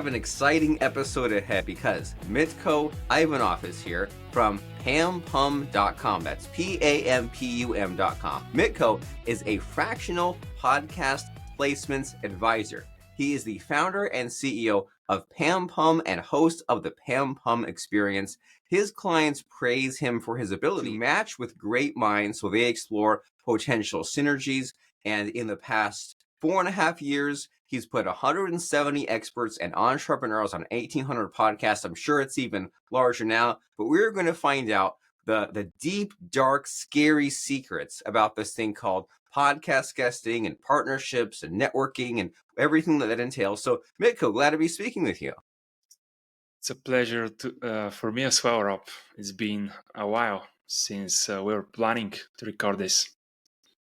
have an exciting episode ahead because Mitko Ivanov is here from pampum.com. That's PAMPUM.com. Mitko is a fractional podcast placements advisor. He is the founder and CEO of Pam Pum and host of the Pam Pum Experience. His clients praise him for his ability to match with great minds, so they explore potential synergies. And in the past 4.5 years, he's put 170 experts and entrepreneurs on 1,800 podcasts. I'm sure it's even larger now, but we're going to find out the deep, dark, scary secrets about this thing called podcast guesting and partnerships and networking and everything that entails. So, Mitko, glad to be speaking with you. It's a pleasure for me as well, Rob. It's been a while since we were planning to record this.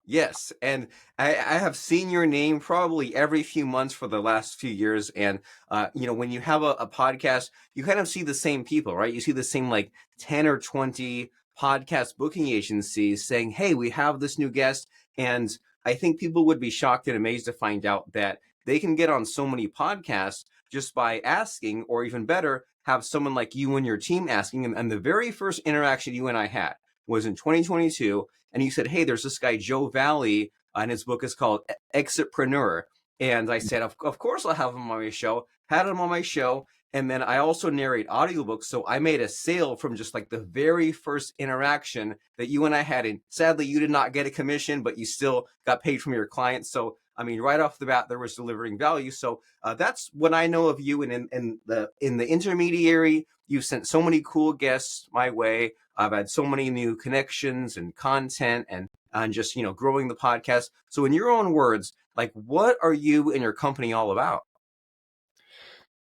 Yes, and I have seen your name probably every few months for the last few years. And, when you have a podcast, you kind of see the same people, right? You see the same like 10 or 20 podcast booking agencies saying, hey, we have this new guest. And I think people would be shocked and amazed to find out that they can get on so many podcasts just by asking, or even better, have someone like you and your team asking. And the very first interaction you and I had was in 2022. And you said, hey, there's this guy, Joe Valley, and his book is called Exitpreneur. And I said, of course I'll have him on my show. Had him on my show. And then I also narrate audiobooks. So I made a sale from just like the very first interaction that you and I had. And sadly, you did not get a commission, but you still got paid from your clients. So, I mean, right off the bat, there was delivering value. So that's what I know of you. And in the intermediary, you've sent so many cool guests my way. I've had so many new connections and content and just, growing the podcast. So in your own words, like, what are you and your company all about?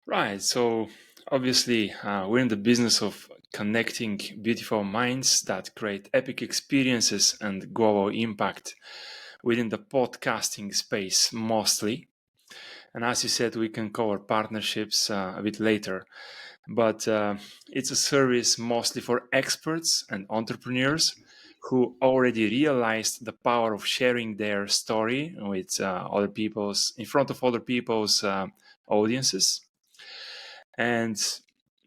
Right. So obviously, we're in the business of connecting beautiful minds that create epic experiences and global impact within the podcasting space mostly. And as you said, we can cover partnerships a bit later. But it's a service mostly for experts and entrepreneurs who already realized the power of sharing their story with in front of other people's audiences. And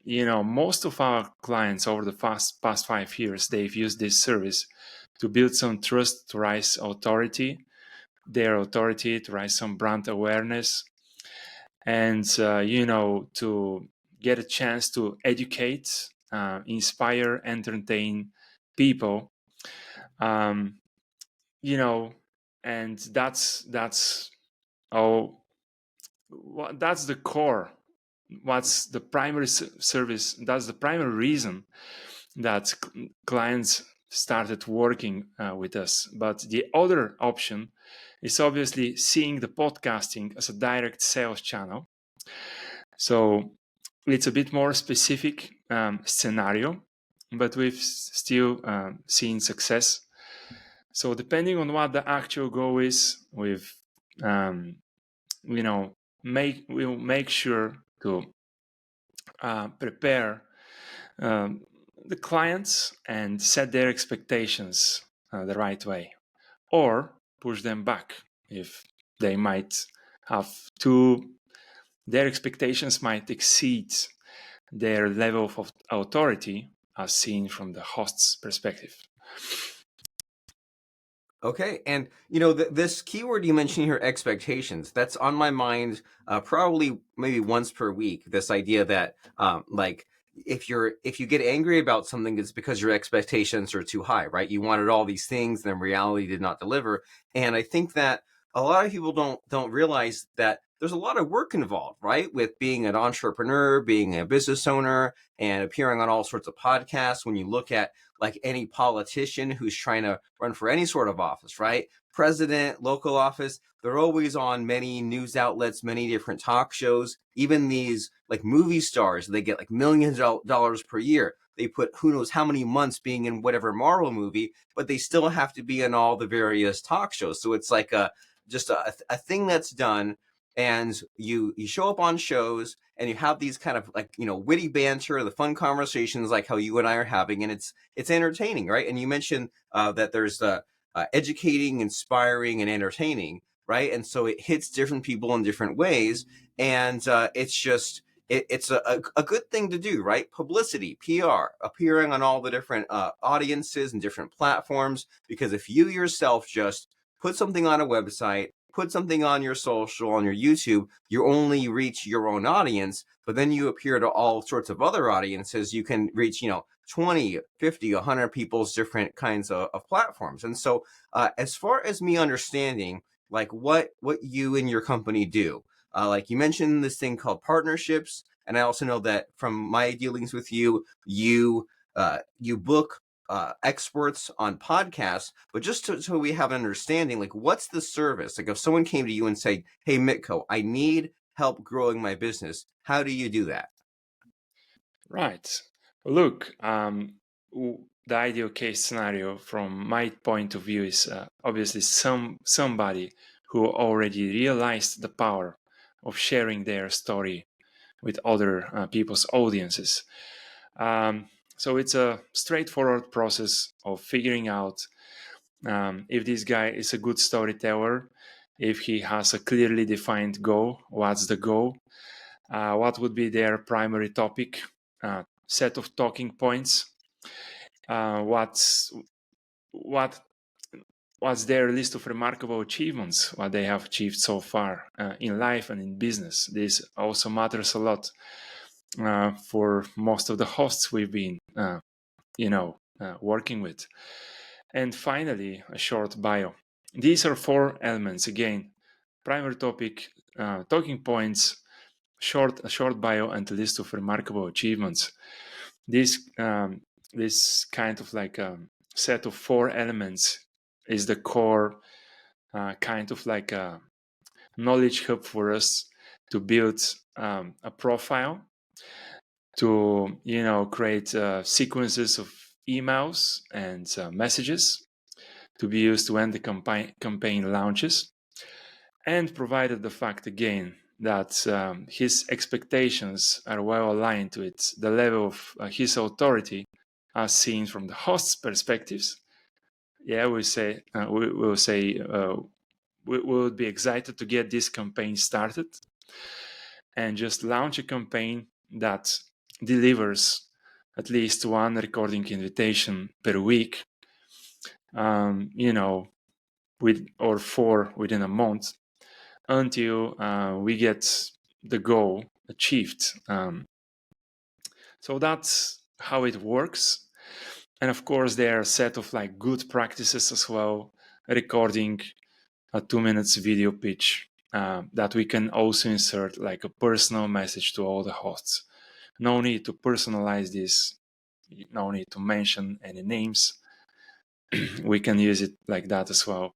most of our clients over the past 5 years, they've used this service to build some trust, to rise their authority, to rise some brand awareness, and to get a chance to educate, inspire, entertain people. And that's the core. What's the primary service? That's the primary reason that clients started working with us. But the other option is obviously seeing the podcasting as a direct sales channel. So it's a bit more specific scenario, but we've still seen success. So depending on what the actual goal is, we'll make sure to prepare the clients and set their expectations the right way, or push them back if they might have their expectations might exceed their level of authority as seen from the host's perspective. Okay. And, this keyword you mentioned here, expectations, that's on my mind probably maybe once per week. This idea that if you get angry about something, it's because your expectations are too high, right? You wanted all these things and then reality did not deliver. And I think that a lot of people don't realize that there's a lot of work involved, right? With being an entrepreneur, being a business owner, and appearing on all sorts of podcasts. When you look at like any politician who's trying to run for any sort of office, right? President, local office, they're always on many news outlets, many different talk shows. Even these like movie stars, they get like millions of dollars per year. They put who knows how many months being in whatever Marvel movie, but they still have to be in all the various talk shows. So it's like just a thing that's done. And you show up on shows and you have these kind of like, witty banter, the fun conversations like how you and I are having, and it's entertaining, right? And you mentioned that there's educating, inspiring, and entertaining, right? And so it hits different people in different ways. And it's just, it's a good thing to do, right? Publicity, PR, appearing on all the different audiences and different platforms. Because if you yourself just put something on a website, put something on your social, on your YouTube, you only reach your own audience, but then you appear to all sorts of other audiences. You can reach, 20, 50, 100 people's different kinds of platforms. And so, as far as me understanding, like what you and your company do, like you mentioned this thing called partnerships, and I also know that from my dealings with you, you book experts on podcasts. But just so we have an understanding, like what's the service? Like if someone came to you and say, "Hey, Mitko, I need help growing my business," how do you do that? Right. Look, the ideal case scenario from my point of view is obviously somebody who already realized the power of sharing their story with other people's audiences. So it's a straightforward process of figuring out if this guy is a good storyteller, if he has a clearly defined goal, what's the goal, what would be their primary topic, set of talking points, what what's their list of remarkable achievements, what they have achieved so far in life and in business. This also matters a lot for most of the hosts we've been, working with. And finally, a short bio. These are 4 elements again: primary topic, talking points, a short bio, and a list of remarkable achievements. This kind of like a set of 4 elements is the core, kind of like a knowledge hub for us to build a profile, to create sequences of emails and messages to be used when the campaign launches, and provided the fact again that his expectations are well aligned with the level of his authority as seen from the host's perspectives. Yeah, we will say we would be excited to get this campaign started and just launch a campaign that delivers at least 1 recording invitation per week, with or 4 within a month, until we get the goal achieved. So that's how it works. And of course, there are a set of like good practices as well, recording a 2 minutes video pitch that we can also insert like a personal message to all the hosts. No need to personalize this, no need to mention any names. We can use it like that as well.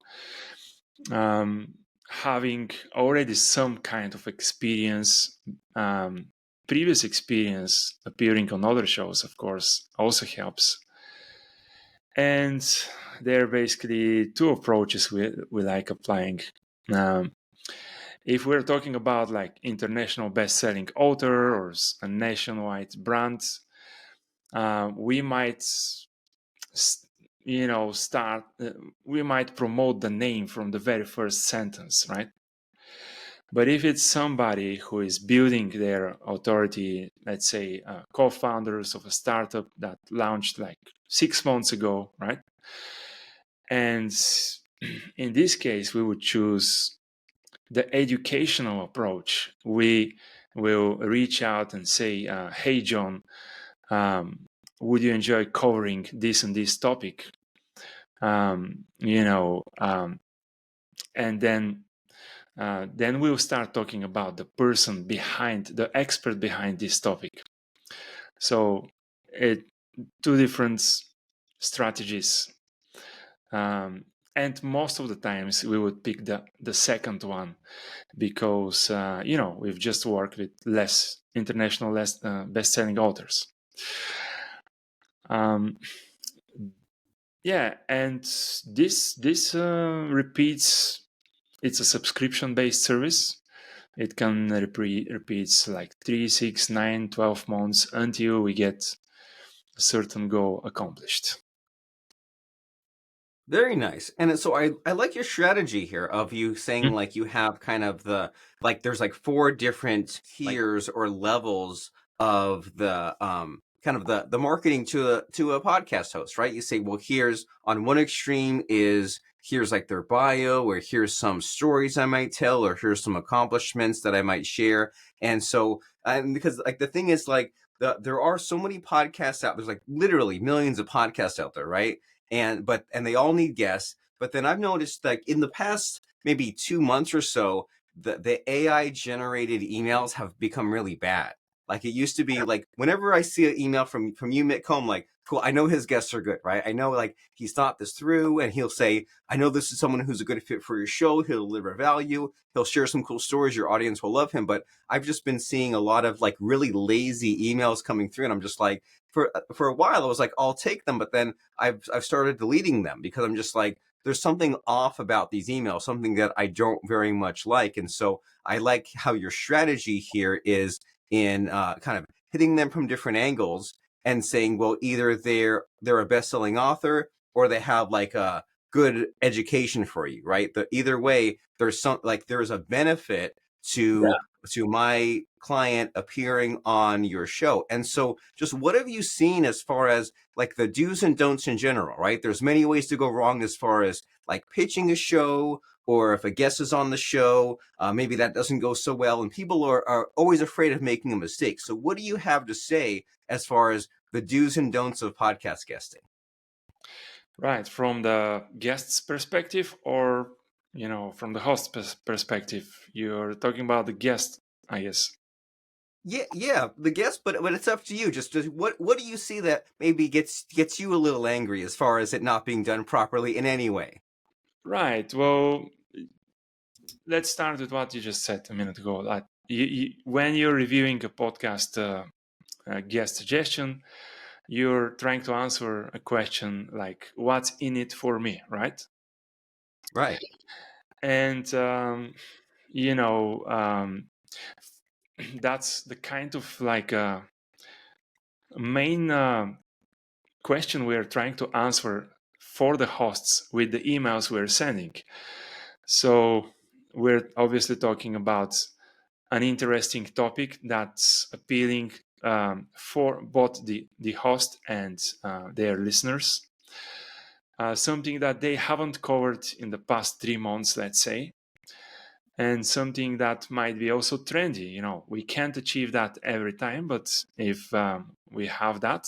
Having already some kind of experience, previous experience appearing on other shows, of course, also helps. And there are basically 2 approaches we like applying. If we're talking about like international best-selling author or a nationwide brand, we might start we might promote the name from the very first sentence, right? But if it's somebody who is building their authority, let's say co-founders of a startup that launched like 6 months ago, right? And in this case, we would choose the educational approach. We will reach out and say, hey, John, would you enjoy covering this and this topic? And then we'll start talking about the person behind, the expert behind this topic. So 2 different strategies. And most of the times we would pick the second one because, we've just worked with less international, best-selling authors. Yeah, and this repeats. It's a subscription-based service. It can repeats like 3, 6, 9, 12 months until we get a certain goal accomplished. Very nice. And so I like your strategy here of you saying Mm. like you have kind of like there's like four different tiers or levels of the kind of the marketing to a podcast host, right? You say, well, here's on one extreme is here's like their bio, or here's some stories I might tell, or here's some accomplishments that I might share. And so and because like the thing is like there are so many podcasts out, there's like literally millions of podcasts out there, right? And they all need guests. But then I've noticed like in the past maybe 2 months or so, the AI generated emails have become really bad. Like it used to be like whenever I see an email from you, Mitko, I'm like, cool, I know his guests are good, right? I know like he's thought this through and he'll say, I know this is someone who's a good fit for your show. He'll deliver value. He'll share some cool stories. Your audience will love him. But I've just been seeing a lot of like really lazy emails coming through. And I'm just like, for a while, I was like, I'll take them. But then I've started deleting them because I'm just like, there's something off about these emails, something that I don't very much like. And so I like how your strategy here is in kind of hitting them from different angles and saying, well, either they're a best-selling author or they have like a good education for you, right? Either way, there's a benefit to my client appearing on your show. And so just what have you seen as far as like the do's and don'ts in general, right? There's many ways to go wrong as far as like pitching a show, or if a guest is on the show, maybe that doesn't go so well, and people are always afraid of making a mistake. So what do you have to say as far as the do's and don'ts of podcast guesting? Right, from the guest's perspective, or from the host perspective. You're talking about the guest, I guess. Yeah, the guest, but it's up to you. Just what do you see that maybe gets you a little angry as far as it not being done properly in any way? Right. Well, let's start with what you just said a minute ago. Like when you're reviewing a podcast guest suggestion, you're trying to answer a question like, "What's in it for me?" Right? Right. And you know, that's the kind of like main question we're trying to answer for the hosts with the emails we're sending. So we're obviously talking about an interesting topic that's appealing for both the host and their listeners. Something that they haven't covered in the past 3 months, let's say, and something that might be also trendy. We can't achieve that every time, but if we have that,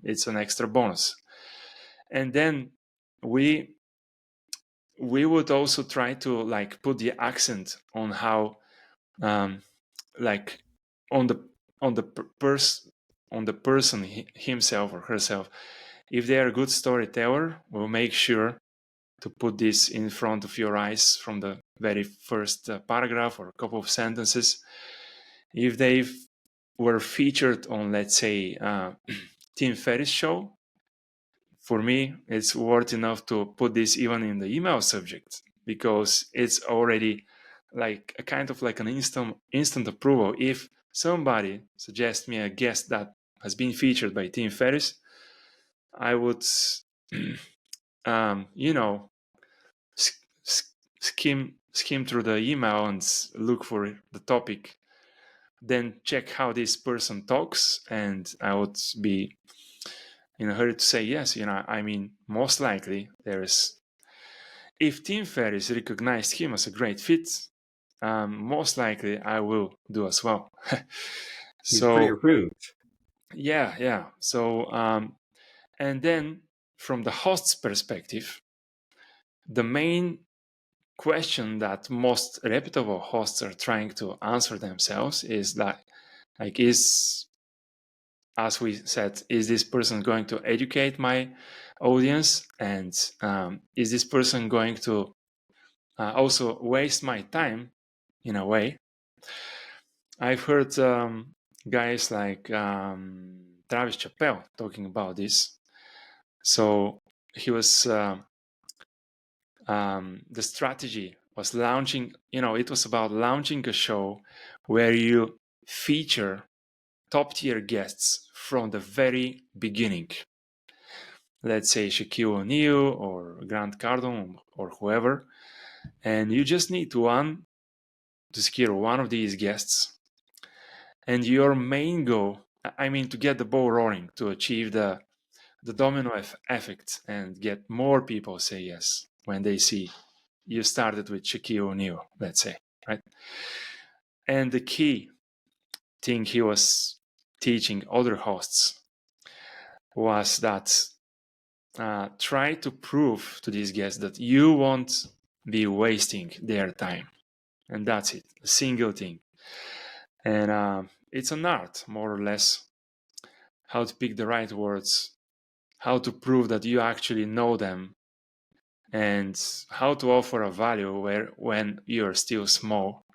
it's an extra bonus. And then we we would also try to like put the accent on how um, like on the on the on the person himself or herself. If they are a good storyteller, we'll make sure to put this in front of your eyes from the very first paragraph or a couple of sentences. If they were featured on, let's say, Tim Ferriss show, for me, it's worth enough to put this even in the email subject, because it's already like a kind of like an instant approval. If somebody suggests me a guest that has been featured by Tim Ferriss, I would, you know, skim through the email and look for the topic, then check how this person talks, and I would be in a hurry to say yes. I mean, most likely there is. If Tim Ferriss recognized him as a great fit, most likely I will do as well. He's pretty So approved. yeah. So and then from the host's perspective, the main question that most reputable hosts are trying to answer themselves is that, like, as we said, is this person going to educate my audience, and is this person going to also waste my time in a way? I've heard guys like Travis Chappelle talking about this. So he was the strategy was launching. It was about launching a show where you feature top tier guests from the very beginning. let's say Shaquille O'Neal or Grant Cardone or whoever, and you just need to secure one of these guests. And your main goal, I mean, to get the ball rolling, to achieve the domino effect and get more people say yes when they see you started with Shaquille O'Neal, let's say, right? And the key thing he was teaching other hosts was that try to prove to these guests that you won't be wasting their time. And that's it, a single thing. And it's an art, more or less, how to pick the right words, how to prove that you actually know them, and how to offer a value where when you're still small.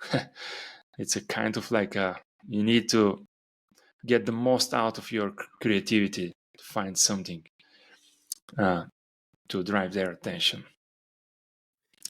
It's a kind of like you need to get the most out of your creativity to find something uh, to drive their attention.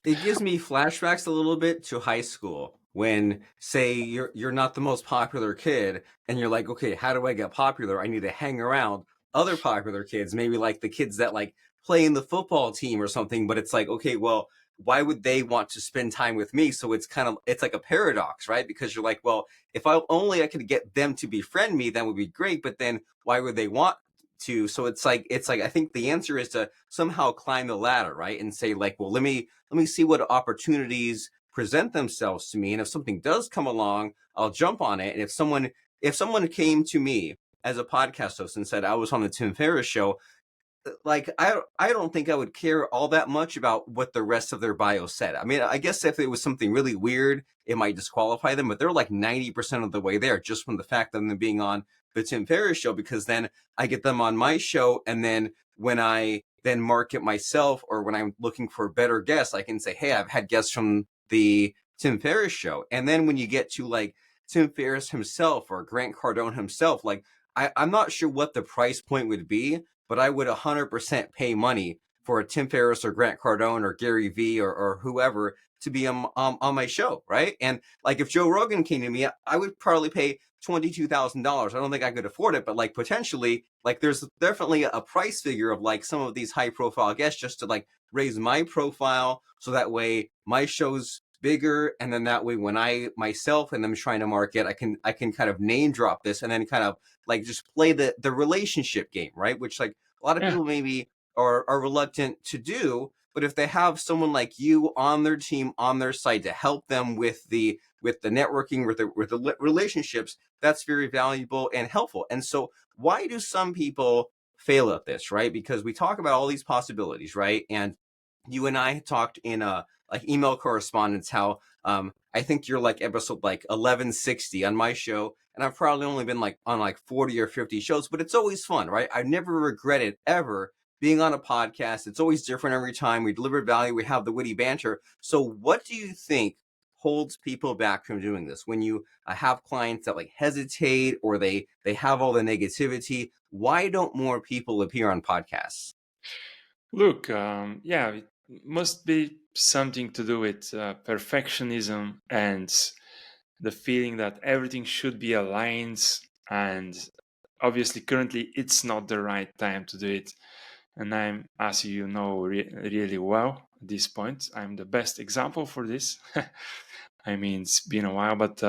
It gives me flashbacks a little bit to high school when, say, you're not the most popular kid and you're like, okay, how do I get popular? I need to hang around other popular kids, maybe like the kids that like play in the football team or something, but it's like, okay, well, why would they want to spend time with me? So it's like a paradox, right? Because you're like, well, if I could get them to befriend me, that would be great, but then why would they want to? So it's like I think the answer is to somehow climb the ladder, right? And say like, well, let me see what opportunities present themselves to me, and if something does come along, I'll jump on it. And if someone came to me as a podcast host and said I was on the Tim Ferriss show, like I don't think I would care all that much about what the rest of their bio said. I mean, I guess if it was something really weird, it might disqualify them, but they're like 90% of the way there just from the fact of them being on the Tim Ferriss show, because then I get them on my show, and then when I then market myself or when I'm looking for better guests, I can say, hey, I've had guests from the Tim Ferriss show. And then when you get to like Tim Ferriss himself or Grant Cardone himself, like I'm not sure what the price point would be, but I would 100% pay money for a Tim Ferriss or Grant Cardone or Gary Vee or whoever to be on my show, right? And like if Joe Rogan came to me, I would probably pay $22,000. I don't think I could afford it, but like potentially, like there's definitely a price figure of like some of these high profile guests just to like raise my profile, so that way my show's bigger, and then that way when I myself and them trying to market, I can kind of name drop this and then kind of like just play the relationship game, right? Which like a lot of Yeah, people maybe are reluctant to do, but if they have someone like you on their team, on their side to help them with the networking, with the relationships, that's very valuable and helpful. And so why do some people fail at this, right? Because we talk about all these possibilities, right? And you and I talked in like email correspondence how I think you're like episode like 1160 on my show, and I've probably only been like on like 40 or 50 shows, but it's always fun, right? I've never regretted ever being on a podcast. It's always different every time. We deliver value, we have the witty banter. So what do you think holds people back from doing this when you have clients that like hesitate or they have all the negativity? Why don't more people appear on podcasts? look, yeah, it must be something to do with perfectionism and the feeling that everything should be aligned. And obviously, currently, it's not the right time to do it. And I'm, as you know, really well at this point. I'm the best example for this. I mean, it's been a while, but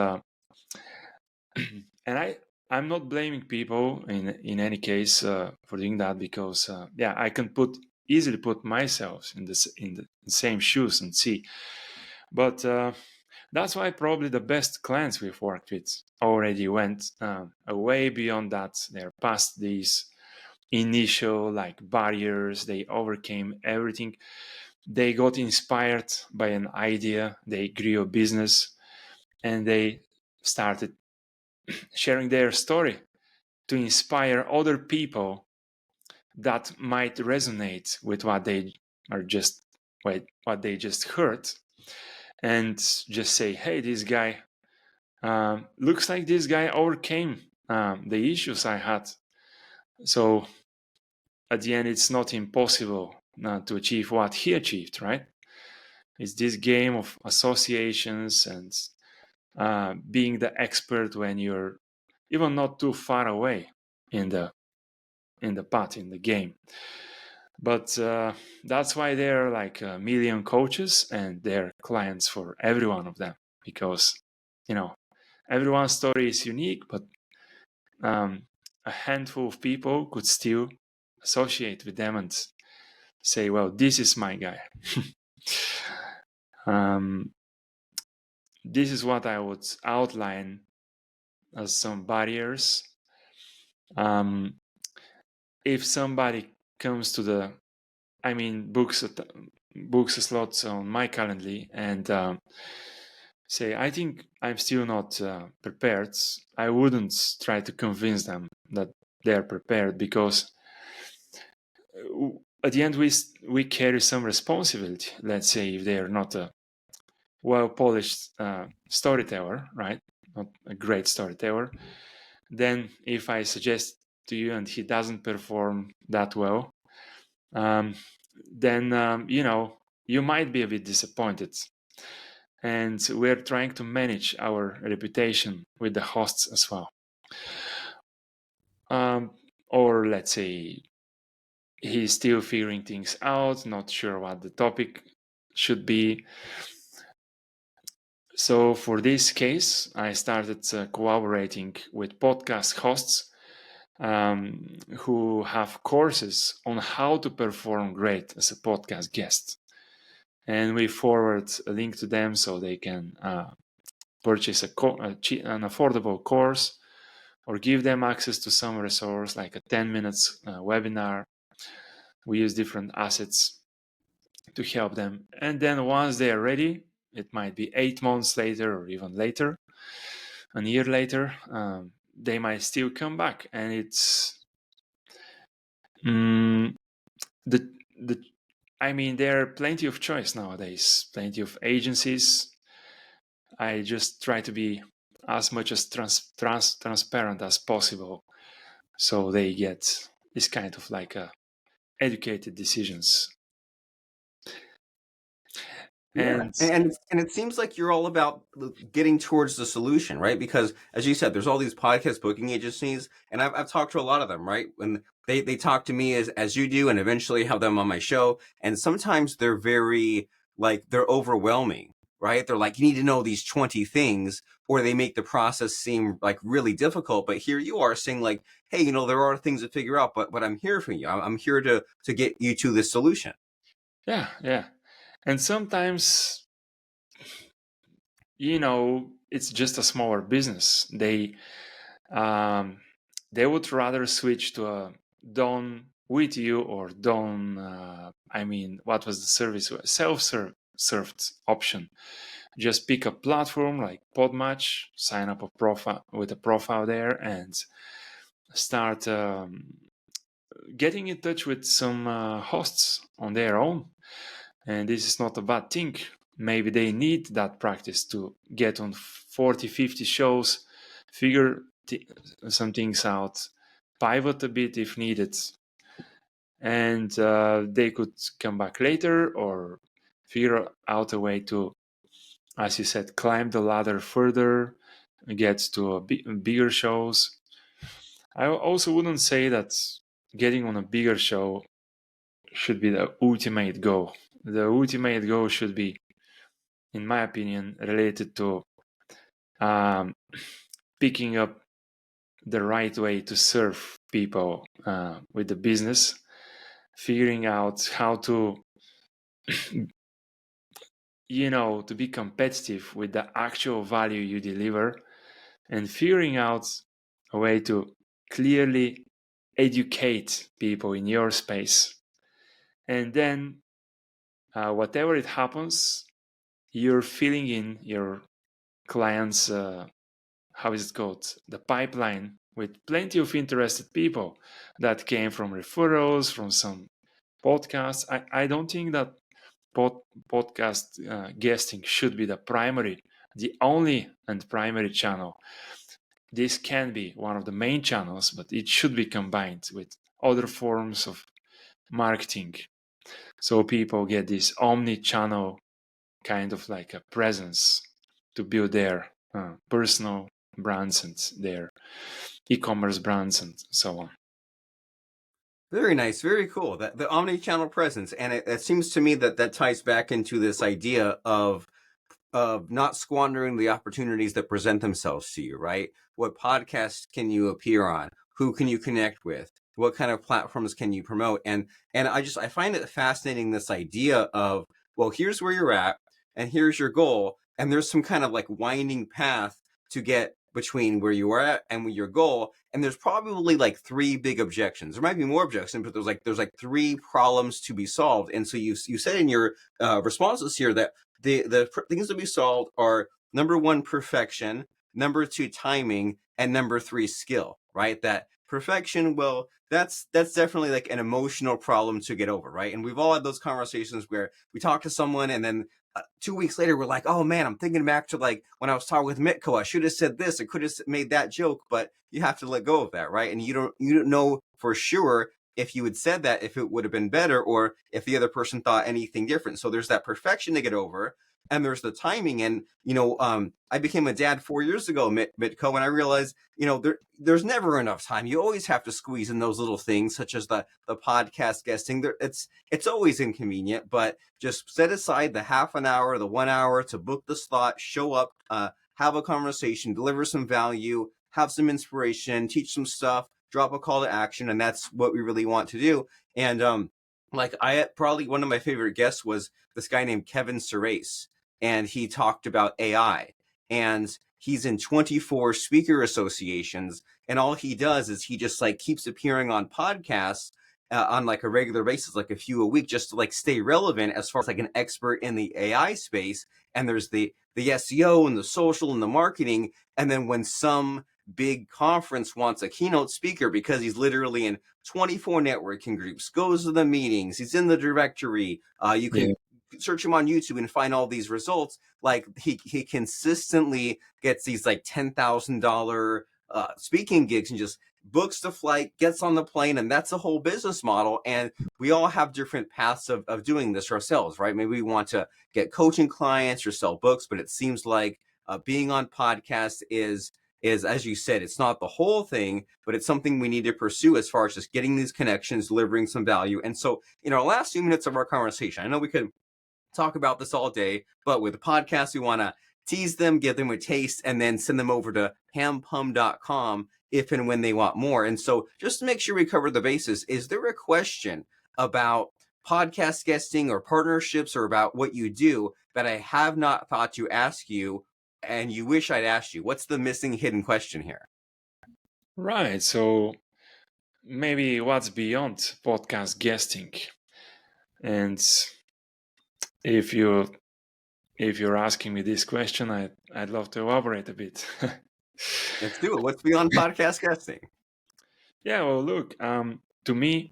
and I'm not blaming people in any case for doing that, because yeah, I can easily put myself in the same shoes and see. But that's why probably the best clients we've worked with already went way beyond that. They're past these initial like barriers. They overcame everything. They got inspired by an idea. They grew a business, and they started sharing their story to inspire other people that might resonate with what they are just what they just heard, and just say, hey, this guy looks like this guy overcame the issues I had. So at the end, it's not impossible to achieve what he achieved, right? It's this game of associations and being the expert when you're even not too far away in the path in the game. But that's why there are like a million coaches and they're clients for every one of them, because everyone's story is unique, but a handful of people could still associate with them and say, well, this is my guy. This is what I would outline as some barriers. If somebody comes to books a slot on my Calendly and say, I think I'm still not prepared, I wouldn't try to convince them that they're prepared, because at the end we carry some responsibility. Let's say if they're not a well-polished storyteller, right? Not a great storyteller, then if I suggest to you and he doesn't perform that well, then you might be a bit disappointed. And we're trying to manage our reputation with the hosts as well. Or let's say he's still figuring things out, not sure what the topic should be. So for this case, I started collaborating with podcast hosts who have courses on how to perform great as a podcast guest. And we forward a link to them so they can purchase an affordable course, or give them access to some resource like a 10 minutes webinar. We use different assets to help them. And then once they are ready, it might be 8 months later or even later, a year later, they might still come back. And it's there are plenty of choice nowadays, plenty of agencies. I just try to be as much as transparent as possible, so they get this kind of like educated decisions. Yeah, and it seems like you're all about getting towards the solution, right? Because as you said, there's all these podcast booking agencies, and I've talked to a lot of them, right? When they talk to me as you do, and eventually have them on my show, and sometimes they're very they're overwhelming, right? They're like, you need to know these 20 things, or they make the process seem like really difficult. But here you are saying like, hey, there are things to figure out, but I'm here for you. I'm here to get you to this solution. Yeah. And sometimes, it's just a smaller business. They would rather switch to a done with you or done. What was the service? Self-served option. Just pick a platform like Podmatch, sign up with a profile there, and start getting in touch with some hosts on their own. And this is not a bad thing. Maybe they need that practice to get on 40, 50 shows, figure some things out, pivot a bit if needed. And they could come back later or figure out a way to, as you said, climb the ladder further, get to bigger shows. I also wouldn't say that getting on a bigger show should be the ultimate goal. The ultimate goal should be, in my opinion, related to picking up the right way to serve people with the business, figuring out how to, to be competitive with the actual value you deliver, and figuring out a way to clearly educate people in your space. And then, whatever it happens, you're filling in your clients' the pipeline with plenty of interested people that came from referrals from some podcasts. I don't think that podcast guesting should be the only and primary channel. This can be one of the main channels, but it should be combined with other forms of marketing, so people get this omni-channel kind of like a presence to build their personal brands and their e-commerce brands and so on. Very nice, very cool. That the omni-channel presence, and it seems to me that that ties back into this idea of not squandering the opportunities that present themselves to you, right? What podcasts can you appear on? Who can you connect with? What kind of platforms can you promote? And I find it fascinating, this idea of, well, here's where you're at and here's your goal, and there's some kind of like winding path to get between where you are at and your goal. And there's probably like three big objections. There might be more objections, but there's like three problems to be solved. And so you said in your responses here that the things to be solved are: number one, perfection; number two, timing; and number three, skill. Right? That perfection, well, that's definitely like an emotional problem to get over, right? And we've all had those conversations where we talk to someone and then 2 weeks later we're like, oh man, I'm thinking back to like when I was talking with Mitko, I should have said this, I could have made that joke. But you have to let go of that, right? And you don't know for sure if you had said that, if it would have been better, or if the other person thought anything different. So there's that perfection to get over, and there's the timing. And I became a dad 4 years ago, Mitko, and I realized there's never enough time. You always have to squeeze in those little things, such as the podcast guesting. It's always inconvenient, but just set aside the half an hour, the 1 hour to book the slot, show up, have a conversation, deliver some value, have some inspiration, teach some stuff, drop a call to action, and that's what we really want to do. And like, I probably one of my favorite guests was this guy named Kevin Surace, and he talked about AI, and he's in 24 speaker associations, and all he does is he just like keeps appearing on podcasts on like a regular basis, like a few a week, just to like stay relevant as far as like an expert in the AI space. And there's the SEO and the social and the marketing. And then when some big conference wants a keynote speaker, because he's literally in 24 networking groups, goes to the meetings, he's in the directory, you Yeah. can search him on YouTube and find all these results. Like, he consistently gets these like $10,000 speaking gigs, and just books the flight, gets on the plane, and that's a whole business model. And we all have different paths of doing this ourselves, right? Maybe we want to get coaching clients or sell books, but it seems like being on podcasts is, as you said, it's not the whole thing, but it's something we need to pursue as far as just getting these connections, delivering some value. And so, in our last few minutes of our conversation, I know we could talk about this all day, but with a podcast, we want to tease them, give them a taste, and then send them over to pampum.com if and when they want more. And so, just to make sure we cover the bases, is there a question about podcast guesting or partnerships, or about what you do, that I have not thought to ask you and you wish I'd asked you? What's the missing hidden question here? Right. So maybe what's beyond podcast guesting? And if you if you're asking me this question, I'd love to elaborate a bit. Let's do it. What's beyond podcast guesting? Yeah, well, look, to me,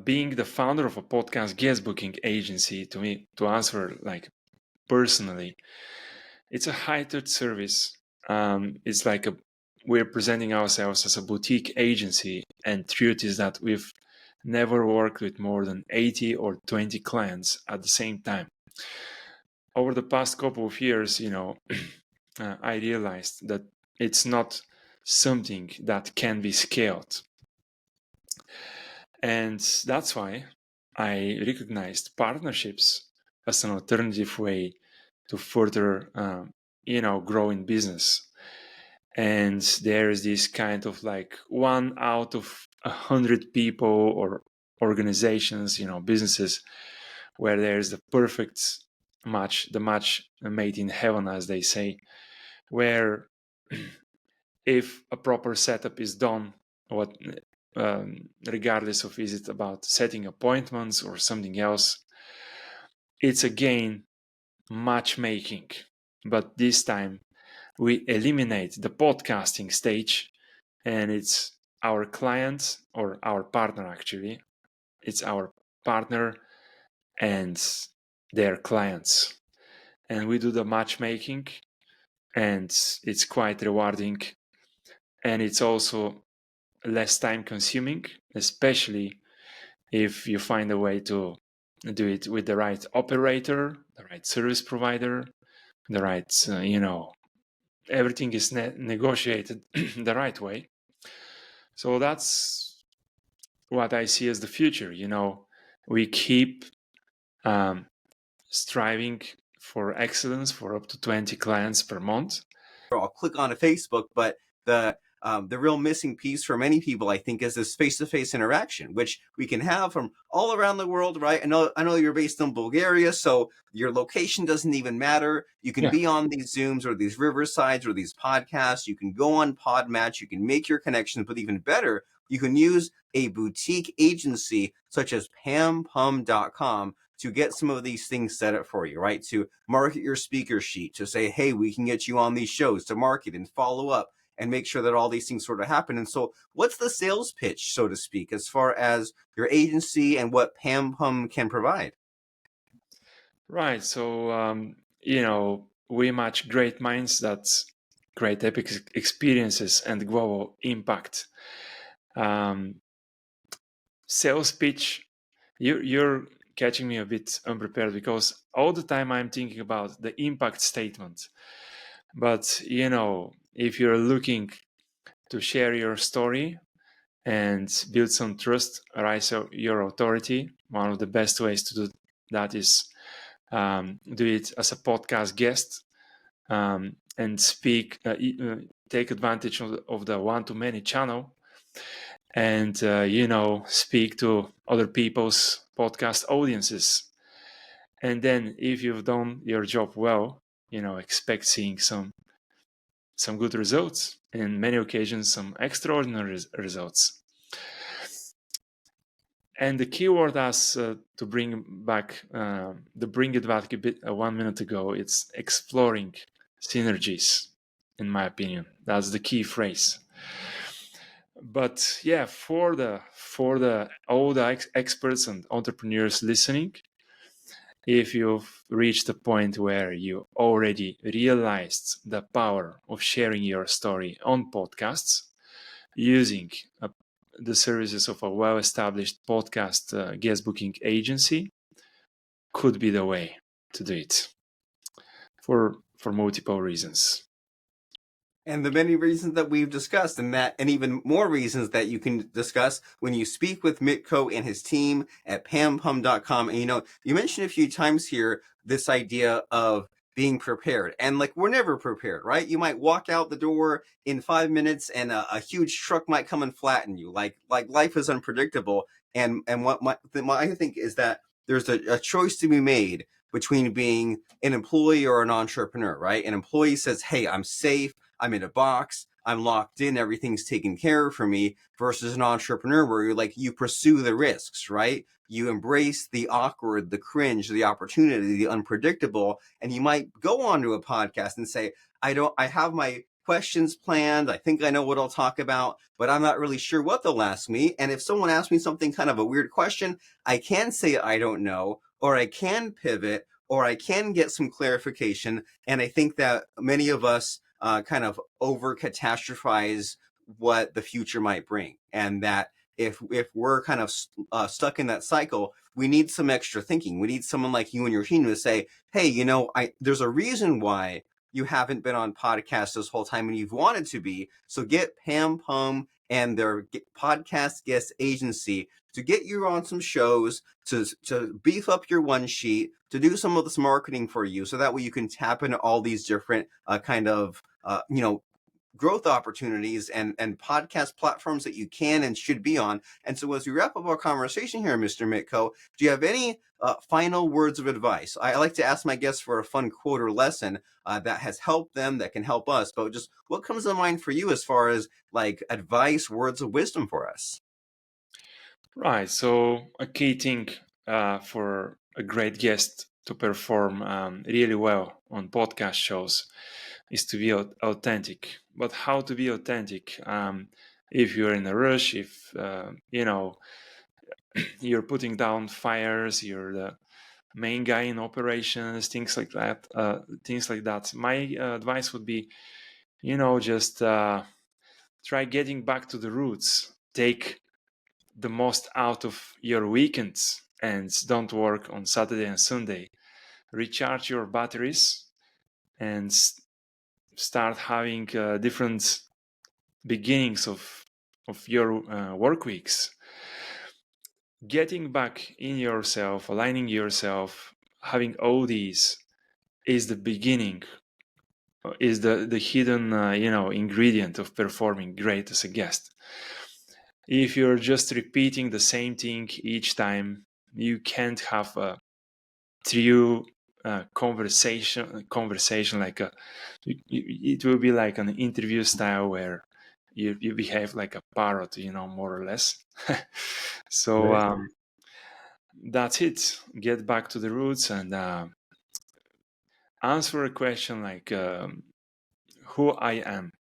being the founder of a podcast guest booking agency, to me, to answer like personally, it's a high touch service. It's like we're presenting ourselves as a boutique agency, and truth is that we've never worked with more than 80 or 20 clients at the same time. Over the past couple of years, I realized that it's not something that can be scaled. And that's why I recognized partnerships as an alternative way to further, grow in business. And there's this kind of like 1 out of 100 people or organizations, businesses, where there's the perfect match, the match made in heaven, as they say, where if a proper setup is done, what regardless of is it about setting appointments or something else, it's again matchmaking. But this time we eliminate the podcasting stage, and it's our client, or our partner, actually it's our partner and their clients, and we do the matchmaking, and it's quite rewarding, and it's also less time consuming, especially if you find a way to do it with the right operator, the right service provider, the right, everything is negotiated the right way. So that's what I see as the future. We keep striving for excellence for up to 20 clients per month. I'll click on a Facebook, but the real missing piece for many people, I think, is this face-to-face interaction, which we can have from all around the world, right? I know you're based in Bulgaria, so your location doesn't even matter. You can Yeah. be on these Zooms or these Riversides or these podcasts. You can go on Podmatch. You can make your connections, but even better, you can use a boutique agency such as pampum.com to get some of these things set up for you, right? To market your speaker sheet, to say, hey, we can get you on these shows, to market and follow up and make sure that all these things sort of happen. And so, what's the sales pitch, so to speak, as far as your agency and what Pam Pum can provide? Right. So, we match great minds that create epic experiences and global impact. Sales pitch, you're catching me a bit unprepared because all the time I'm thinking about the impact statement. But, if you're looking to share your story and build some trust, rise your authority, one of the best ways to do that is do it as a podcast guest, and speak, take advantage of the one-to-many channel, and speak to other people's podcast audiences. And then if you've done your job well, expect seeing some good results, in many occasions some extraordinary results. And the keyword, as to bring it back a bit 1 minute ago, it's exploring synergies. In my opinion, that's the key phrase. But yeah, for the all the experts and entrepreneurs listening, if you've reached a point where you already realized the power of sharing your story on podcasts using the services of a well-established podcast guest booking agency, could be the way to do it for multiple reasons. And the many reasons that we've discussed, and even more reasons that you can discuss when you speak with Mitko and his team at pampum.com. And you mentioned a few times here this idea of being prepared, and like, we're never prepared, right? You might walk out the door in 5 minutes and a huge truck might come and flatten you. Like life is unpredictable. And what I think is that there's a choice to be made between being an employee or an entrepreneur, right? An employee says, hey, I'm safe, I'm in a box, I'm locked in, everything's taken care of for me, versus an entrepreneur where you're like, you pursue the risks, right? You embrace the awkward, the cringe, the opportunity, the unpredictable. And you might go onto a podcast and say, I have my questions planned. I think I know what I'll talk about, but I'm not really sure what they'll ask me. And if someone asks me something kind of a weird question, I can say I don't know, or I can pivot, or I can get some clarification. And I think that many of us kind of over catastrophize what the future might bring, and that if we're kind of stuck in that cycle, we need some extra thinking. We need someone like you and your team to say, hey, there's a reason why you haven't been on podcast this whole time and you've wanted to be. So get Pam Pum and their podcast guest agency to get you on some shows, to beef up your one sheet, to do some of this marketing for you, so that way you can tap into all these different kind of growth opportunities and podcast platforms that you can and should be on. And so, as we wrap up our conversation here, Mr. Mitko, do you have any final words of advice? I like to ask my guests for a fun quote or lesson that has helped them, that can help us. But just what comes to mind for you as far as like advice, words of wisdom for us? Right. So a key thing for a great guest to perform really well on podcast shows is to be authentic. But how to be authentic? If you're in a rush, if you're putting down fires, you're the main guy in operations, things like that. My advice would be, just try getting back to the roots. Take the most out of your weekends and don't work on Saturday and Sunday. Recharge your batteries and start having different beginnings of of your work weeks. Getting back in yourself, aligning yourself, having all these is the beginning, is the hidden ingredient of performing great as a guest. If you're just repeating the same thing each time, you can't have a true conversation like it will be like an interview style where you behave like a parrot, more or less. So Right. that's it. Get back to the roots and answer a question like who I am.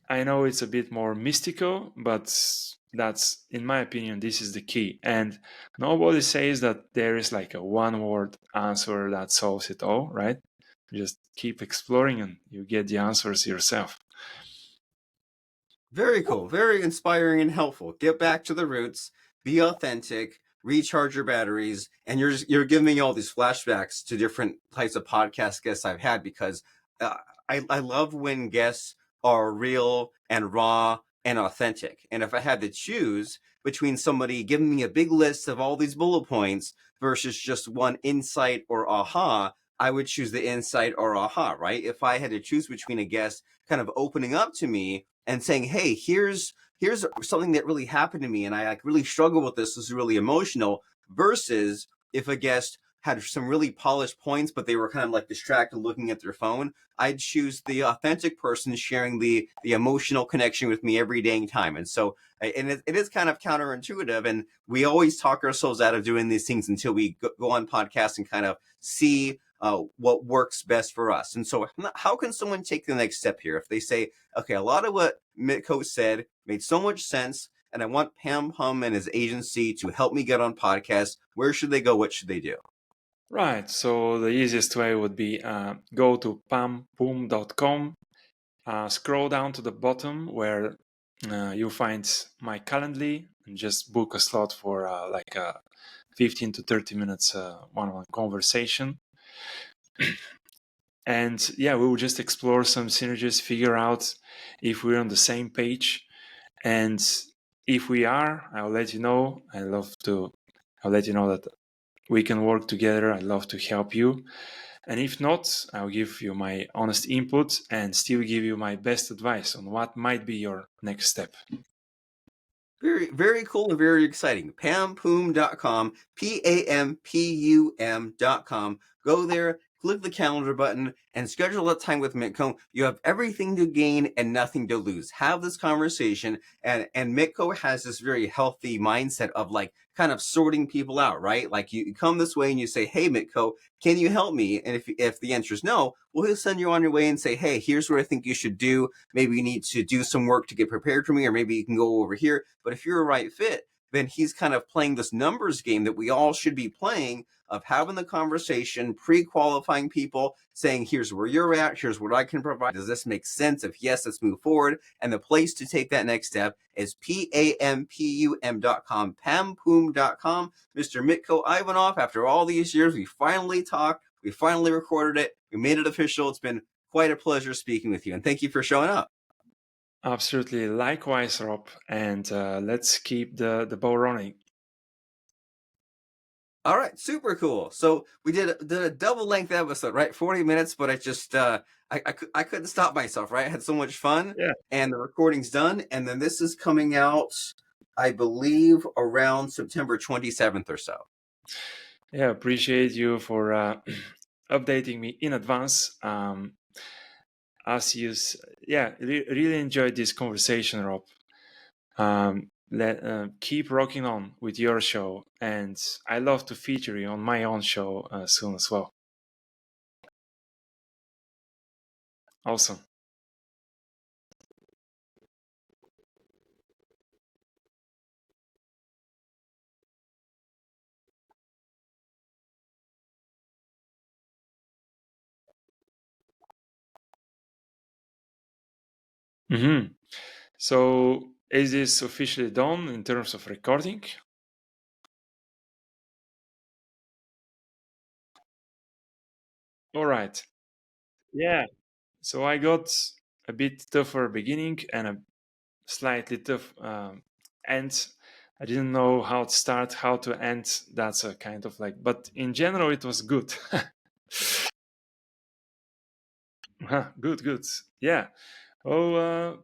I know it's a bit more mystical, but that's, in my opinion, this is the key. And nobody says that there is like a one word answer that solves it all, right? Just keep exploring and you get the answers yourself. Very cool. Very inspiring and helpful. Get back to the roots, be authentic, recharge your batteries, and you're giving me all these flashbacks to different types of podcast guests I've had because uh, I love when guests are real and raw and authentic. And if I had to choose between somebody giving me a big list of all these bullet points versus just one insight or aha, I would choose the insight or aha, right? If I had to choose between a guest kind of opening up to me and saying, "Hey, here's something that really happened to me, and I like really struggle with this. This is really emotional." Versus if a guest had some really polished points, but they were kind of like distracted looking at their phone, I'd choose the authentic person sharing the emotional connection with me every dang time. And so, and it is kind of counterintuitive, and we always talk ourselves out of doing these things until we go on podcasts and kind of see what works best for us. And so, how can someone take the next step here if they say, okay, a lot of what Mitko said made so much sense, and I want Pam Pum and his agency to help me get on podcasts. Where should they go? What should they do? Right. So the easiest way would be go to pampum.com, scroll down to the bottom where you'll find my Calendly, and just book a slot for like a 15 to 30 minutes one-on-one conversation. And yeah, we will just explore some synergies, figure out if we're on the same page. And if we are, I'll let you know. I'll let you know that we can work together. I'd love to help you. And if not, I'll give you my honest input and still give you my best advice on what might be your next step. Very, very cool and very exciting. Pampum.com, Pampum.com. Go there, click the calendar button, and schedule a time with Mitko. You have everything to gain and nothing to lose. Have this conversation, and Mitko has this very healthy mindset of like kind of sorting people out, right? Like you come this way and you say, "Hey, Mitko, can you help me?" And if the answer is no, well, he'll send you on your way and say, "Hey, here's what I think you should do. Maybe you need to do some work to get prepared for me, or maybe you can go over here." But if you're a right fit, then he's kind of playing this numbers game that we all should be playing of having the conversation, pre-qualifying people, saying, here's where you're at, here's what I can provide. Does this make sense? If yes, let's move forward. And the place to take that next step is pampum.com, pampum.com. Mr. Mitko Ivanov, after all these years, we finally talked, we finally recorded it, we made it official. It's been quite a pleasure speaking with you, and thank you for showing up. Absolutely. Likewise, Rob. And let's keep the ball running. All right, super cool. So we did a double length episode, right? 40 minutes, but I just I couldn't stop myself, right? I had so much fun, Yeah. and the recording's done, and then this is coming out, I believe, around September 27th or so. Yeah. Appreciate you for updating me in advance. As you, really enjoyed this conversation, Rob. Keep rocking on with your show, and I love to feature you on my own show soon as well. Awesome. Mm-hmm. So, is this officially done in terms of recording? All right. Yeah. So I got a bit tougher beginning and a slightly tough, and I didn't know how to start, how to end. That's a kind of like, but in general, it was good. Good. Yeah. Oh,